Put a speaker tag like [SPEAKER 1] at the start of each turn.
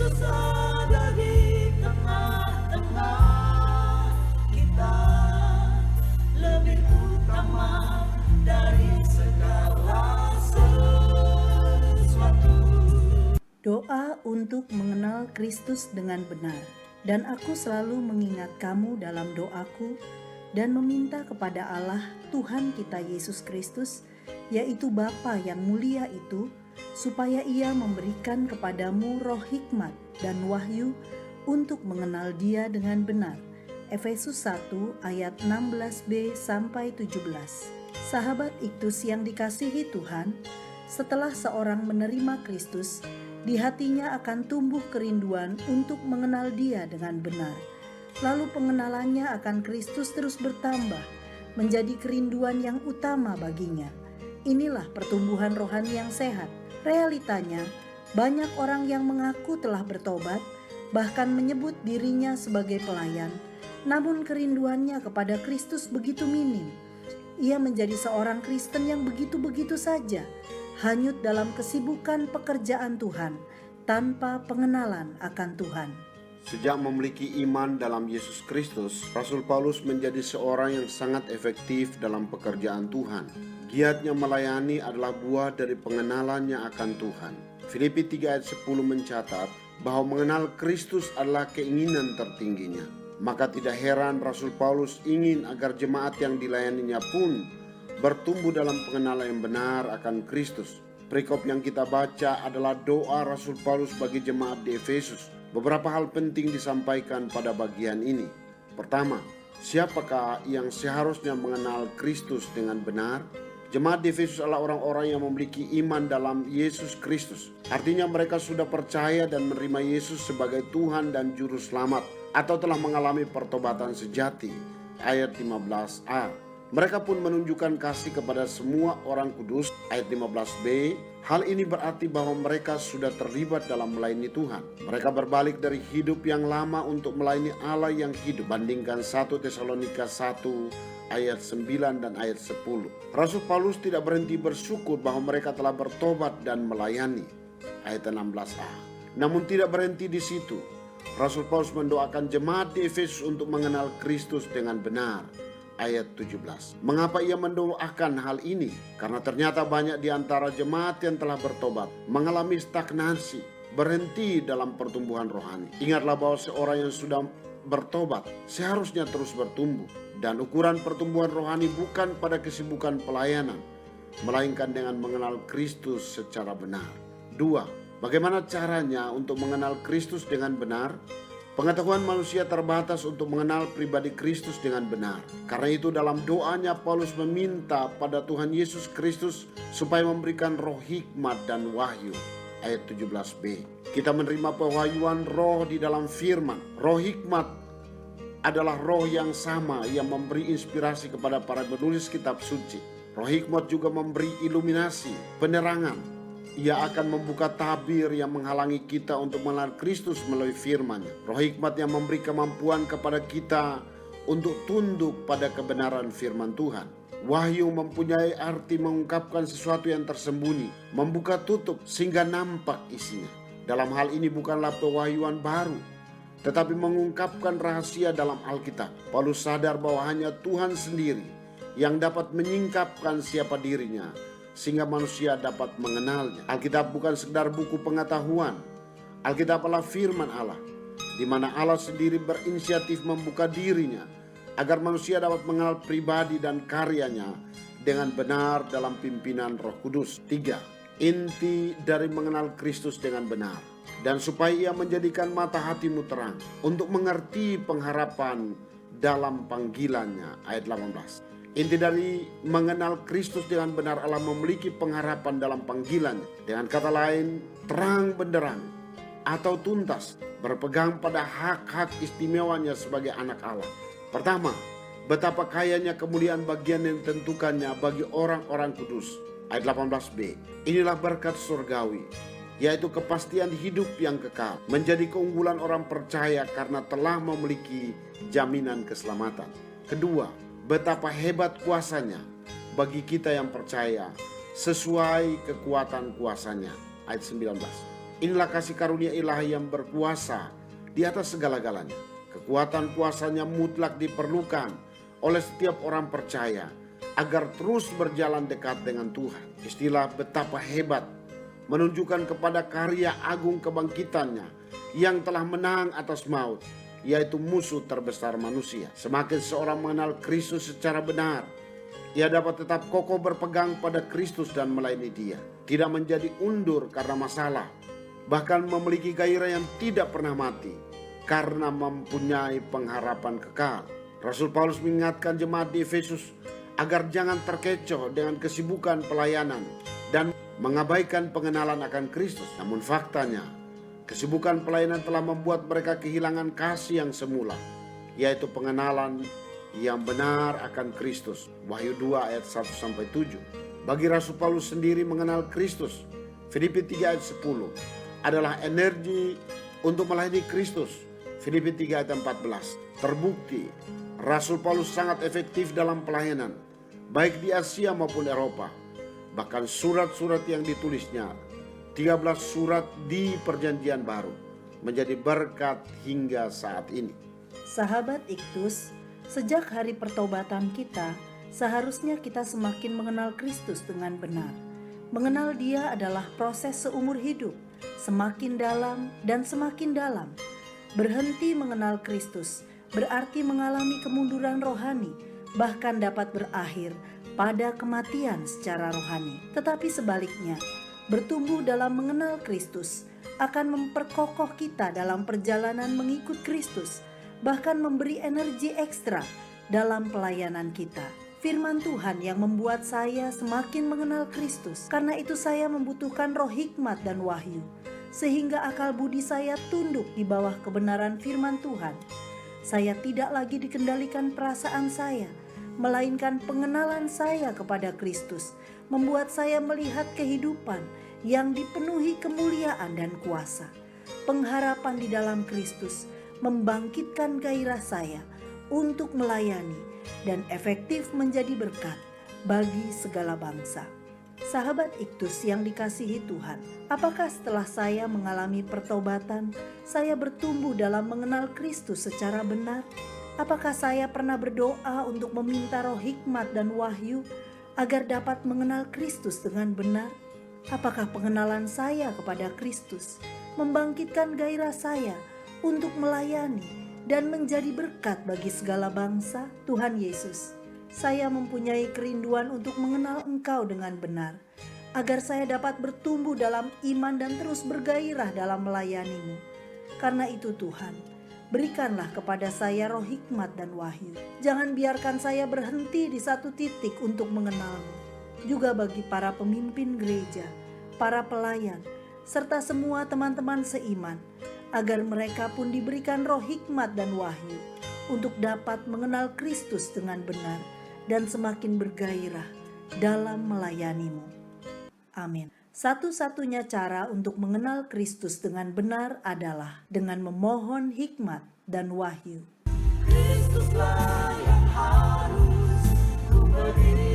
[SPEAKER 1] Kristus ada di tengah-tengah kita, lebih utama dari segala sesuatu.
[SPEAKER 2] Doa untuk mengenal Kristus dengan benar. Dan aku selalu mengingat kamu dalam doaku dan meminta kepada Allah Tuhan kita Yesus Kristus, yaitu Bapa yang mulia itu, supaya Ia memberikan kepadamu roh hikmat dan wahyu untuk mengenal Dia dengan benar. Efesus 1 ayat 16b sampai 17. Sahabat Iktus yang dikasihi Tuhan, setelah seorang menerima Kristus, di hatinya akan tumbuh kerinduan untuk mengenal Dia dengan benar. Lalu pengenalannya akan Kristus terus bertambah, menjadi kerinduan yang utama baginya. Inilah pertumbuhan rohani yang sehat. Realitanya, banyak orang yang mengaku telah bertobat, bahkan menyebut dirinya sebagai pelayan, namun kerinduannya kepada Kristus begitu minim. Ia menjadi seorang Kristen yang begitu-begitu saja, hanyut dalam kesibukan pekerjaan Tuhan, tanpa pengenalan akan Tuhan.
[SPEAKER 3] Sejak memiliki iman dalam Yesus Kristus, Rasul Paulus menjadi seorang yang sangat efektif dalam pekerjaan Tuhan. Giatnya melayani adalah buah dari pengenalannya akan Tuhan. Filipi 3 ayat 10 mencatat bahwa mengenal Kristus adalah keinginan tertingginya. Maka tidak heran Rasul Paulus ingin agar jemaat yang dilayaninya pun bertumbuh dalam pengenalan yang benar akan Kristus. Perikop yang kita baca adalah doa Rasul Paulus bagi jemaat di Efesus. Beberapa hal penting disampaikan pada bagian ini. Pertama, siapakah yang seharusnya mengenal Kristus dengan benar? Jemaat di Efesus adalah orang-orang yang memiliki iman dalam Yesus Kristus. Artinya mereka sudah percaya dan menerima Yesus sebagai Tuhan dan Juru Selamat, atau telah mengalami pertobatan sejati. Ayat 15a. Mereka pun menunjukkan kasih kepada semua orang kudus. Ayat 15b. Hal ini berarti bahwa mereka sudah terlibat dalam melayani Tuhan. Mereka berbalik dari hidup yang lama untuk melayani Allah yang hidup. Bandingkan 1 Tesalonika 1 ayat 9 dan ayat 10. Rasul Paulus tidak berhenti bersyukur bahwa mereka telah bertobat dan melayani. Ayat 16a. Namun tidak berhenti di situ. Rasul Paulus mendoakan jemaat di Efesus untuk mengenal Kristus dengan benar. Ayat 17. Mengapa ia mendoakan hal ini? Karena ternyata banyak di antara jemaat yang telah bertobat mengalami stagnasi, berhenti dalam pertumbuhan rohani. Ingatlah bahwa seorang yang sudah bertobat seharusnya terus bertumbuh, dan ukuran pertumbuhan rohani bukan pada kesibukan pelayanan, melainkan dengan mengenal Kristus secara benar. 2. Bagaimana caranya untuk mengenal Kristus dengan benar? Pengetahuan manusia terbatas untuk mengenal pribadi Kristus dengan benar. Karena itu dalam doanya Paulus meminta pada Tuhan Yesus Kristus supaya memberikan roh hikmat dan wahyu. Ayat 17b. Kita menerima pewahyuan roh di dalam firman. Roh hikmat adalah roh yang sama yang memberi inspirasi kepada para penulis kitab suci. Roh hikmat juga memberi iluminasi, penerangan. Ia akan membuka tabir yang menghalangi kita untuk mengenal Kristus melalui firman-Nya. Roh hikmat yang memberi kemampuan kepada kita untuk tunduk pada kebenaran firman Tuhan. Wahyu mempunyai arti mengungkapkan sesuatu yang tersembunyi, membuka tutup sehingga nampak isinya. Dalam hal ini bukanlah pewahyuan baru, tetapi mengungkapkan rahasia dalam Alkitab. Paulus sadar bahwa hanya Tuhan sendiri yang dapat menyingkapkan siapa dirinya, sehingga manusia dapat mengenalnya. Alkitab bukan sekedar buku pengetahuan. Alkitab adalah firman Allah, di mana Allah sendiri berinisiatif membuka dirinya agar manusia dapat mengenal pribadi dan karyanya dengan benar dalam pimpinan Roh Kudus. 3. Inti dari mengenal Kristus dengan benar, dan supaya ia menjadikan mata hatimu terang untuk mengerti pengharapan dalam panggilannya. Ayat 18. Inti dari mengenal Kristus dengan benar adalah memiliki pengharapan dalam panggilannya. Dengan kata lain, terang benderang atau tuntas berpegang pada hak-hak istimewanya sebagai anak Allah. Pertama, betapa kayanya kemuliaan bagian yang ditentukannya bagi orang-orang kudus. Ayat 18b. Inilah berkat surgawi, yaitu kepastian hidup yang kekal, menjadi keunggulan orang percaya karena telah memiliki jaminan keselamatan. Kedua, betapa hebat kuasanya bagi kita yang percaya sesuai kekuatan kuasanya. Ayat 19. Inilah kasih karunia ilahi yang berkuasa di atas segala-galanya. Kekuatan kuasanya mutlak diperlukan oleh setiap orang percaya agar terus berjalan dekat dengan Tuhan. Istilah betapa hebat menunjukkan kepada karya agung kebangkitannya yang telah menang atas maut, yaitu musuh terbesar manusia. Semakin seorang mengenal Kristus secara benar, ia dapat tetap kokoh berpegang pada Kristus dan melayani Dia. Tidak menjadi undur karena masalah, bahkan memiliki gairah yang tidak pernah mati karena mempunyai pengharapan kekal. Rasul Paulus mengingatkan jemaat di Efesus agar jangan terkecoh dengan kesibukan pelayanan dan mengabaikan pengenalan akan Kristus. Namun faktanya, kesibukan pelayanan telah membuat mereka kehilangan kasih yang semula, yaitu pengenalan yang benar akan Kristus. Wahyu 2 ayat 1-7. Bagi Rasul Paulus sendiri, mengenal Kristus, Filipi 3 ayat 10, adalah energi untuk melayani Kristus. Filipi 3 ayat 14. Terbukti Rasul Paulus sangat efektif dalam pelayanan, baik di Asia maupun Eropa. Bahkan surat-surat yang ditulisnya, 13 surat di Perjanjian Baru, menjadi berkat hingga saat ini.
[SPEAKER 2] Sahabat Iktus, sejak hari pertobatan kita, seharusnya kita semakin mengenal Kristus dengan benar. Mengenal Dia adalah proses seumur hidup, semakin dalam dan semakin dalam. Berhenti mengenal Kristus berarti mengalami kemunduran rohani, bahkan dapat berakhir pada kematian secara rohani. Tetapi sebaliknya, bertumbuh dalam mengenal Kristus akan memperkokoh kita dalam perjalanan mengikut Kristus, bahkan memberi energi ekstra dalam pelayanan kita. Firman Tuhan yang membuat saya semakin mengenal Kristus. Karena itu saya membutuhkan roh hikmat dan wahyu, sehingga akal budi saya tunduk di bawah kebenaran firman Tuhan. Saya tidak lagi dikendalikan perasaan saya, melainkan pengenalan saya kepada Kristus membuat saya melihat kehidupan yang dipenuhi kemuliaan dan kuasa. Pengharapan di dalam Kristus membangkitkan gairah saya untuk melayani dan efektif menjadi berkat bagi segala bangsa. Sahabat Iktus yang dikasihi Tuhan, apakah setelah saya mengalami pertobatan, saya bertumbuh dalam mengenal Kristus secara benar? Apakah saya pernah berdoa untuk meminta roh hikmat dan wahyu agar dapat mengenal Kristus dengan benar? Apakah pengenalan saya kepada Kristus membangkitkan gairah saya untuk melayani dan menjadi berkat bagi segala bangsa? Tuhan Yesus, saya mempunyai kerinduan untuk mengenal Engkau dengan benar, agar saya dapat bertumbuh dalam iman dan terus bergairah dalam melayani-Mu. Karena itu Tuhan, berikanlah kepada saya roh hikmat dan wahyu. Jangan biarkan saya berhenti di satu titik untuk mengenal-Mu. Juga bagi para pemimpin gereja, para pelayan, serta semua teman-teman seiman, agar mereka pun diberikan roh hikmat dan wahyu untuk dapat mengenal Kristus dengan benar dan semakin bergairah dalam melayani-Mu. Amin. Satu-satunya cara untuk mengenal Kristus dengan benar adalah dengan memohon hikmat dan wahyu.
[SPEAKER 1] Kristuslah yang harus ku beri.